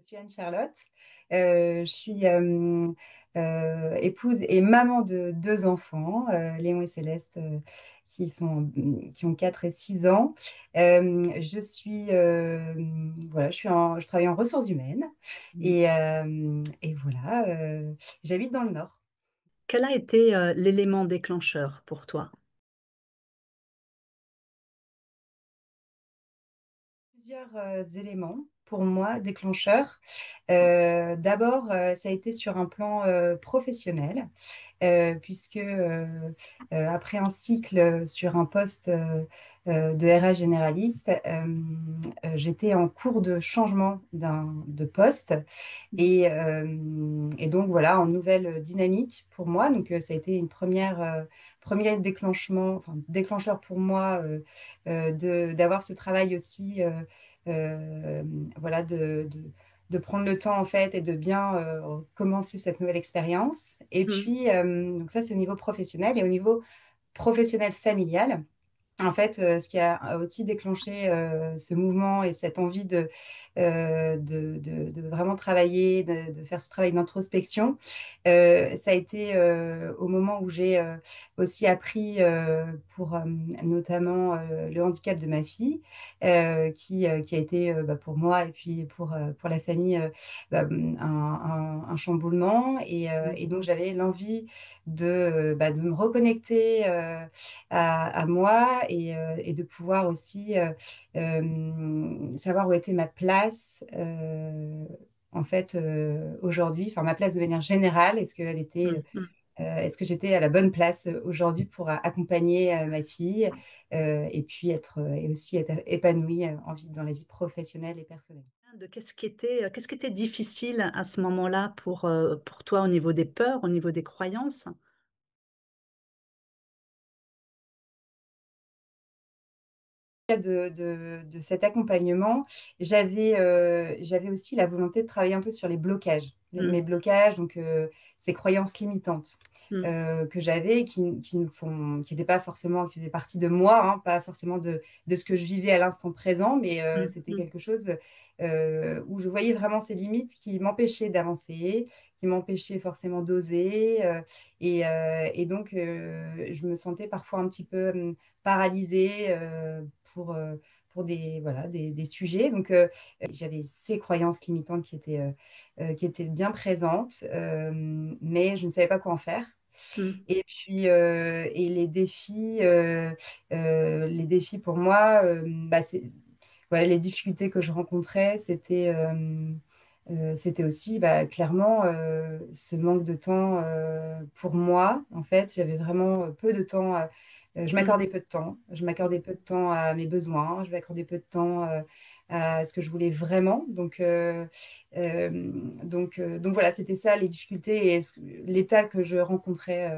Je suis Anne-Charlotte. Je suis épouse et maman de deux enfants, Léon et Céleste, qui ont 4 et 6 ans. Je travaille en ressources humaines Mm. et voilà, j'habite dans le Nord. Quel a été l'élément déclencheur pour toi? Plusieurs éléments pour moi déclencheurs. D'abord, ça a été sur un plan professionnel. Puisque après un cycle sur un poste de RH généraliste, j'étais en cours de changement de poste Mm. et donc voilà, en nouvelle dynamique pour moi. Donc ça a été une premier déclenchement, enfin déclencheur pour moi d'avoir ce travail aussi, euh, voilà, de prendre le temps en fait et de bien commencer cette nouvelle expérience. Et Mm. puis, donc ça, c'est au niveau professionnel et au niveau professionnel familial. En fait, ce qui a aussi déclenché ce mouvement et cette envie de vraiment travailler, de faire ce travail d'introspection, ça a été au moment où j'ai aussi appris pour notamment le handicap de ma fille, qui a été bah, pour moi et puis pour la famille bah, un chamboulement. Et donc, j'avais l'envie de me reconnecter à moi et de pouvoir aussi savoir où était ma place en fait aujourd'hui, enfin ma place de manière générale, Mm. Mm. est-ce que j'étais à la bonne place aujourd'hui pour accompagner ma fille et puis et aussi être épanouie dans la vie professionnelle et personnelle. Qu'est-ce qui était difficile à ce moment-là pour toi au niveau des peurs, au niveau des croyances? De cet accompagnement, j'avais aussi la volonté de travailler un peu sur les blocages. Mes Mm. blocages, donc ces croyances limitantes Mm. que j'avais, qui n'étaient pas forcément, qui faisaient partie de moi, hein, pas forcément de ce que je vivais à l'instant présent, mais Mm. c'était Mm. quelque chose où je voyais vraiment ces limites qui m'empêchaient d'avancer, qui m'empêchaient forcément d'oser. Et donc, je me sentais parfois un petit peu paralysée pour, euh, pour voilà, des sujets. Donc, j'avais ces croyances limitantes qui étaient bien présentes, mais je ne savais pas quoi en faire. Mm. Et puis, les défis pour moi, voilà, les difficultés que je rencontrais, c'était aussi bah, clairement ce manque de temps pour moi. En fait, j'avais vraiment peu de temps. Je Mm. m'accordais peu de temps. Je m'accordais peu de temps à mes besoins. Je m'accordais peu de temps à ce que je voulais vraiment. Donc voilà, c'était ça les difficultés et l'état que je rencontrais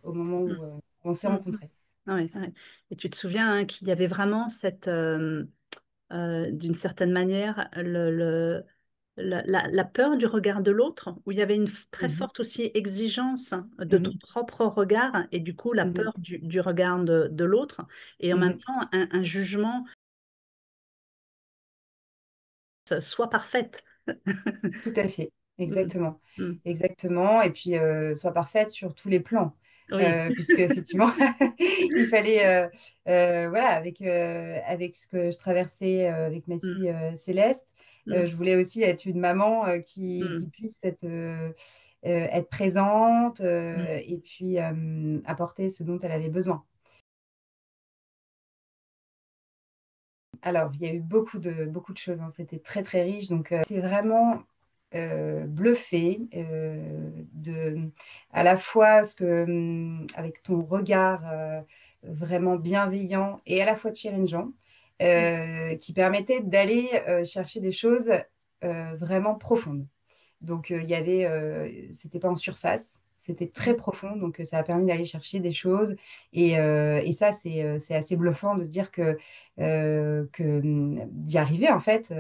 au moment Mm. où on s'est Mm. Mm. rencontrés. Ouais, ouais. Et tu te souviens hein, qu'il y avait vraiment d'une certaine manière, la peur du regard de l'autre, où il y avait une très Mhm, forte aussi exigence de ton mhm, propre regard, et du coup la mhm, peur du regard de l'autre, et en même mhm. temps un jugement soit parfaite. Tout à fait, Mm. exactement. Mm. Exactement. Et puis, soit parfaite sur tous les plans. Oui. Puisque, effectivement, il fallait, voilà, avec ce que je traversais avec ma Mm. fille Céleste, Mm. je voulais aussi être une maman qui Mm. puisse être présente Mm. et puis apporter ce dont elle avait besoin. Alors, il y a eu beaucoup de choses, hein. C'était très, très riche. Donc, c'est vraiment bluffé à la fois avec ton regard vraiment bienveillant et à la fois challengeant, qui permettait d'aller chercher des choses vraiment profondes. Donc, c'était pas en surface, c'était très Mm. profond. Donc, ça a permis d'aller chercher des choses. Et ça, c'est assez bluffant de se dire d'y arriver, en fait.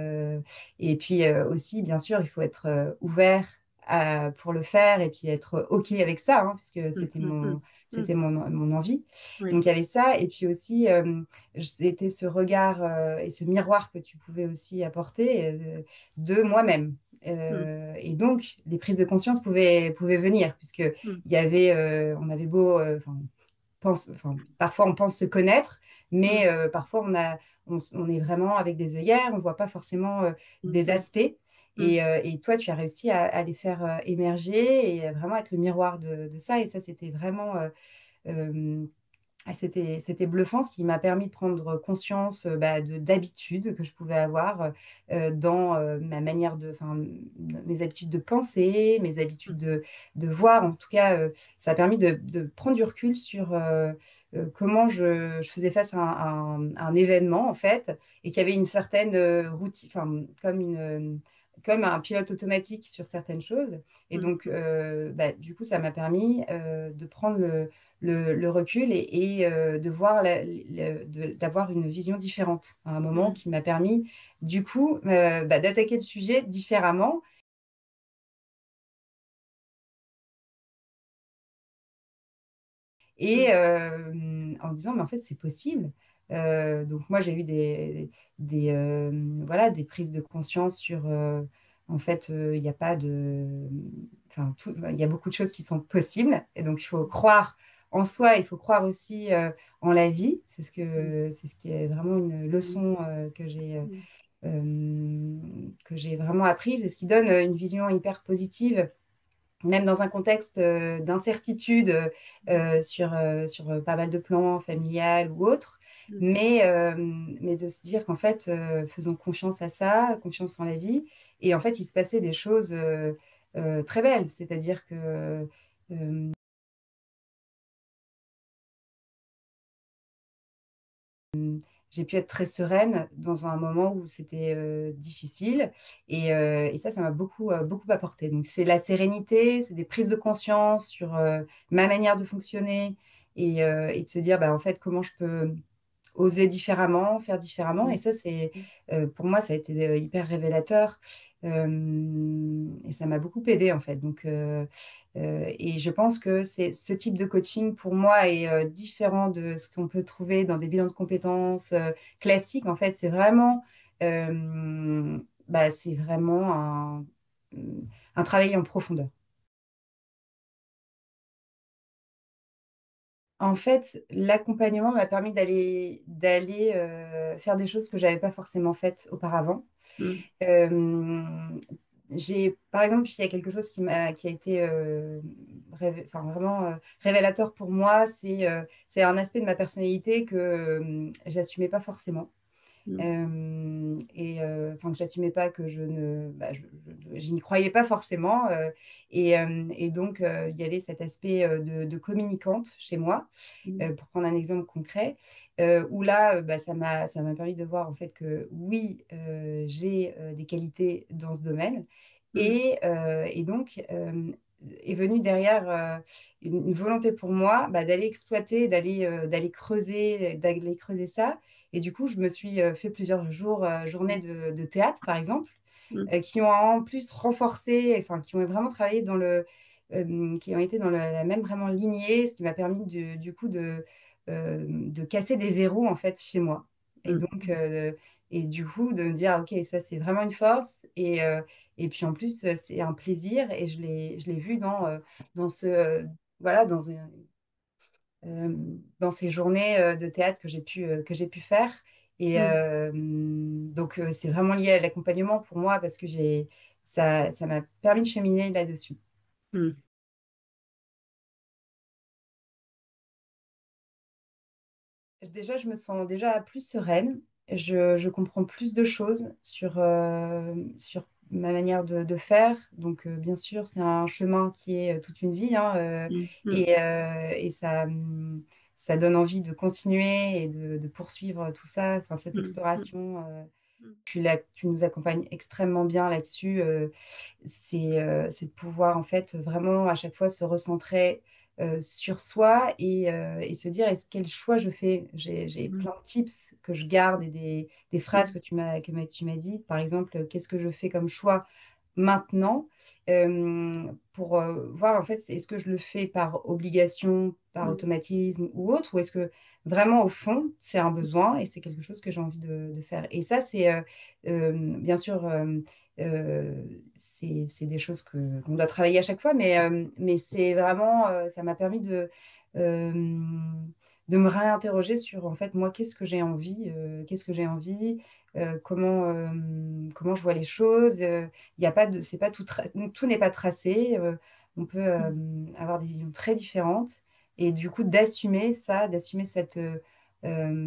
Et puis aussi, bien sûr, il faut être ouvert pour le faire et puis être OK avec ça, hein, puisque Mm. Mm. Mm. c'était mon envie. Oui. Donc, il y avait ça. Et puis aussi, c'était ce regard et ce miroir que tu pouvais aussi apporter de moi-même. mm, Et donc, des prises de conscience pouvaient venir, puisque mm, on avait beau, parfois on pense se connaître, mais mm, parfois on est vraiment avec des œillères, on ne voit pas forcément mm, des mm, aspects. mm, Et toi, tu as réussi à les faire émerger et vraiment être le miroir de ça. Et ça, c'était vraiment euh, c'était bluffant, ce qui m'a permis de prendre conscience d'habitudes que je pouvais avoir dans ma manière mes habitudes de penser, mes habitudes de voir. En tout cas, ça a permis de prendre du recul sur comment je faisais face à un événement, en fait, et qu'il y avait une certaine routine, comme un pilote automatique sur certaines choses. Et mm, donc, du coup, ça m'a permis de prendre le recul et de voir d'avoir une vision différente à un moment mm, qui m'a permis du coup d'attaquer le sujet différemment et mm, en me disant mais en fait c'est possible. Donc moi j'ai eu des prises de conscience sur en fait il n'y a pas de il y a beaucoup de choses qui sont possibles et donc il faut croire en soi, il faut croire aussi en la vie. mm, C'est ce qui est vraiment une mm, leçon que j'ai vraiment apprise et ce qui donne une vision hyper positive même dans un contexte d'incertitude sur pas mal de plans familial ou autres, mm, mais de se dire qu'en fait, faisons confiance à ça, confiance en la vie. Et en fait, il se passait des choses très belles, c'est-à-dire que j'ai pu être très sereine dans un moment où c'était difficile. Et ça m'a beaucoup apporté. Donc, c'est la sérénité, c'est des prises de conscience sur ma manière de fonctionner et de se dire, bah, en fait, comment je peux oser différemment, faire différemment. Et mm, ça, pour moi, ça a été hyper révélateur. Et ça m'a beaucoup aidé, en fait. Donc, et je pense que ce type de coaching, pour moi, est différent de ce qu'on peut trouver dans des bilans de compétences classiques. En fait, c'est vraiment un travail en profondeur. En fait, l'accompagnement m'a permis d'aller faire des choses que j'avais pas forcément faites auparavant. mm, Euh, par exemple, il y a quelque chose qui a été vraiment révélateur pour moi, c'est un aspect de ma personnalité que j'assumais pas forcément. mm, Que j'assumais pas, que je n'y croyais pas forcément. Et donc, il y avait cet aspect de communicante chez moi. mm, Pour prendre un exemple concret, où là, ça m'a permis de voir en fait que oui, j'ai des qualités dans ce domaine. mm, Et donc, est venue derrière une volonté pour moi d'aller exploiter, d'aller creuser ça. Et du coup, je me suis fait plusieurs journées de théâtre, par exemple, mm, qui ont en plus renforcé, enfin, qui ont vraiment travaillé qui ont été dans la même vraiment lignée, ce qui m'a permis du coup de casser des verrous en fait chez moi. Et mm, donc, et du coup, de me dire, ok, ça c'est vraiment une force. Et puis en plus, c'est un plaisir et je l'ai vu dans voilà, euh, dans ces journées de théâtre que j'ai pu faire. Et mm, donc, c'est vraiment lié à l'accompagnement pour moi parce que ça m'a permis de cheminer là-dessus. mm, Déjà, je me sens déjà plus sereine. Je comprends plus de choses sur ma manière de faire. Donc, bien sûr, c'est un chemin qui est toute une vie, hein, mm, mm, et ça donne envie de continuer et de poursuivre tout ça, enfin, cette mm, mm, exploration. mm, Tu nous accompagnes extrêmement bien là-dessus. C'est de pouvoir en fait vraiment à chaque fois se recentrer sur soi et se dire quel choix je fais. J'ai mm, plein de tips que je garde et des phrases mm, que tu m'as dit. Par exemple, qu'est-ce que je fais comme choix maintenant pour voir en fait, est-ce que je le fais par obligation, par mm, automatisme ou autre, ou est-ce que vraiment au fond, c'est un besoin et c'est quelque chose que j'ai envie de faire. Et ça, c'est bien sûr, euh, c'est des choses qu'on doit travailler à chaque fois, mais c'est vraiment, ça m'a permis euh, de me réinterroger sur en fait, moi, qu'est-ce que j'ai envie, comment je vois les choses. Il y a pas de, c'est pas tout, tout n'est pas tracé. On peut mm, avoir des visions très différentes et du coup d'assumer ça, d'assumer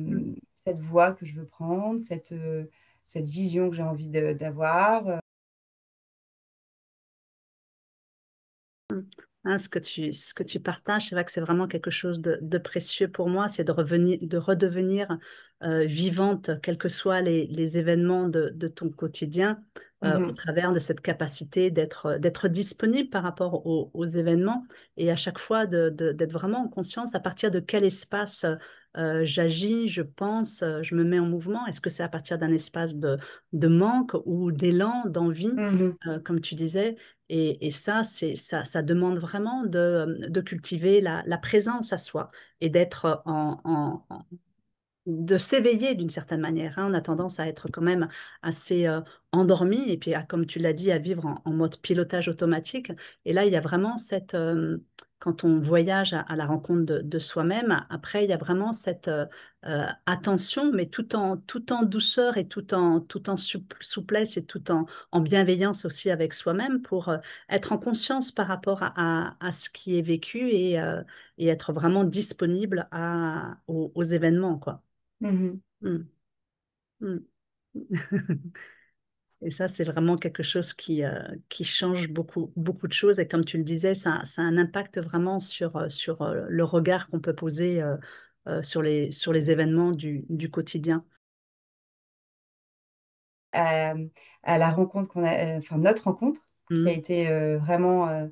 mm. cette voie que je veux prendre, cette vision que j'ai envie d'avoir. Hein, ce que tu partages, c'est vrai que c'est vraiment quelque chose de précieux pour moi, c'est de revenir, de redevenir vivante, quels que soient les événements de ton quotidien, au Mhm, travers de cette capacité d'être disponible par rapport aux événements et à chaque fois d'être vraiment en conscience à partir de quel espace j'agis, je pense, je me mets en mouvement. Est-ce que c'est à partir d'un espace de manque ou d'élan, d'envie, mhm, comme tu disais? Et ça, ça demande vraiment de cultiver la présence à soi et d'être de s'éveiller d'une certaine manière. Hein. On a tendance à être quand même assez endormi et puis, comme tu l'as dit, à vivre en mode pilotage automatique. Et là, il y a vraiment quand on voyage à la rencontre de soi-même, après, il y a vraiment cette attention, mais tout en douceur et tout en souplesse et en bienveillance aussi avec soi-même pour être en conscience par rapport à ce qui est vécu et être vraiment disponible aux événements, quoi. mhm. Mm, mm. Et ça, c'est vraiment quelque chose qui change beaucoup, beaucoup de choses. Et comme tu le disais, ça a un impact vraiment sur le regard qu'on peut poser sur les événements du quotidien. À, à la rencontre enfin notre rencontre, qui a Mm, été vraiment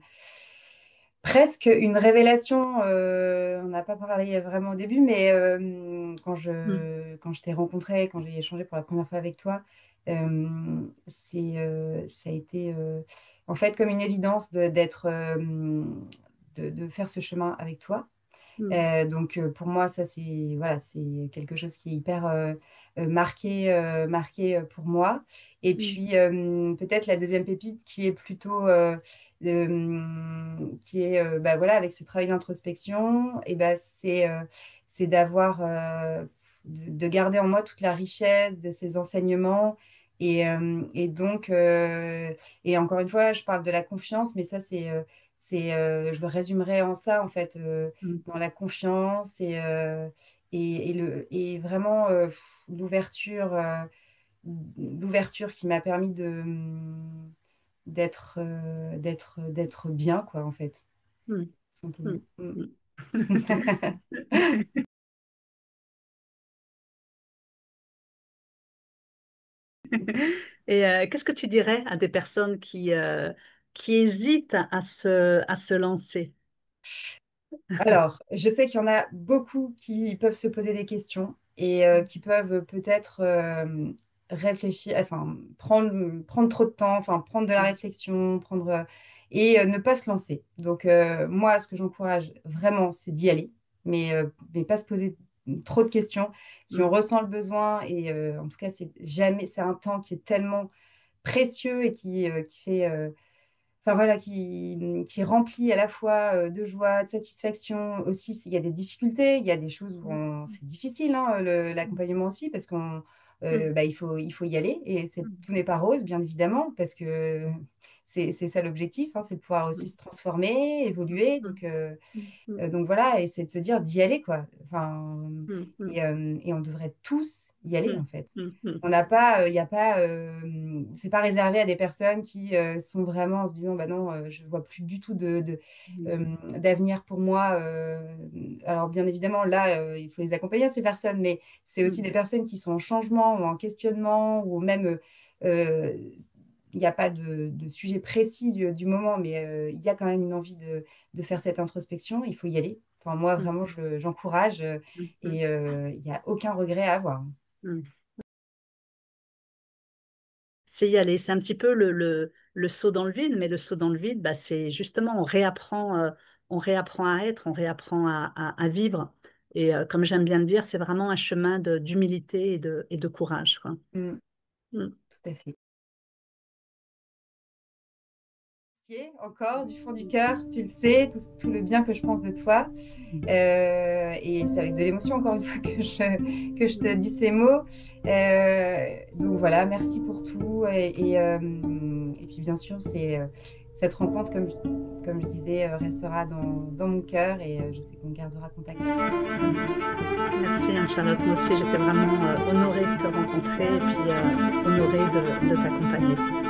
presque une révélation. On n'a pas parlé vraiment au début, mais mm, quand je t'ai rencontré, quand j'ai échangé pour la première fois avec toi, ça a été en fait comme une évidence de faire ce chemin avec toi. mm, Donc pour moi, ça c'est voilà, c'est quelque chose qui est hyper marqué pour moi. Et mm, puis peut-être la deuxième pépite qui est plutôt qui est bah, voilà avec ce travail d'introspection et bah, c'est d'avoir de garder en moi toute la richesse de ces enseignements et donc et encore une fois, je parle de la confiance, mais ça je le résumerai en ça en fait. mm, Dans la confiance et vraiment l'ouverture qui m'a permis d'être bien, quoi, en fait, mm, tout simplement. mm, Mm. mm. Et qu'est-ce que tu dirais à des personnes qui hésitent à se lancer? Alors, je sais qu'il y en a beaucoup qui peuvent se poser des questions et qui peuvent peut-être réfléchir, enfin, prendre trop de temps, enfin, prendre de la Mm, réflexion, et ne pas se lancer. Donc, moi, ce que j'encourage vraiment, c'est d'y aller, mais pas se poser trop de questions. Si on mm, ressent le besoin, et en tout cas, c'est un temps qui est tellement précieux et qui fait enfin voilà, qui remplit à la fois de joie, de satisfaction aussi. Il y a des difficultés, il y a des choses où c'est difficile, hein, l'accompagnement aussi, parce mm, bah, il faut y aller et mm, tout n'est pas rose, bien évidemment, parce que c'est ça l'objectif, hein, c'est de pouvoir aussi mm, se transformer, évoluer. mm, mm, Donc voilà, et c'est de se dire d'y aller, quoi. Enfin, mm, mm, et on devrait tous y aller, en mm, fait. mm, mm, On n'a pas, il y a pas, c'est pas réservé à des personnes qui sont vraiment en se disant, bah non, je vois plus du tout mm, d'avenir pour moi. Alors bien évidemment, là, il faut les accompagner, ces personnes, mais c'est aussi mm, des personnes qui sont en changement ou en questionnement ou même, euh, il n'y a pas de sujet précis du moment, mais il y a quand même une envie de faire cette introspection. Il faut y aller. Enfin, moi, mm, vraiment, j'encourage mm, mm, et il n'y a aucun regret à avoir. mm. c'est y aller. C'est un petit peu le saut dans le vide, mais le saut dans le vide, bah, c'est justement, on réapprend à être, on réapprend à vivre. Et comme j'aime bien le dire, c'est vraiment un chemin d'humilité et de courage, quoi. Mm, Mm. tout à fait. Encore du fond du cœur, tu le sais, tout le bien que je pense de toi. Et c'est avec de l'émotion, encore une fois, que je te dis ces mots. Donc voilà, merci pour tout. Et puis, bien sûr, cette rencontre, comme je disais, restera dans mon cœur et je sais qu'on gardera contact. Merci Anne-Charlotte. Moi aussi, j'étais vraiment honorée de te rencontrer et puis honorée de t'accompagner.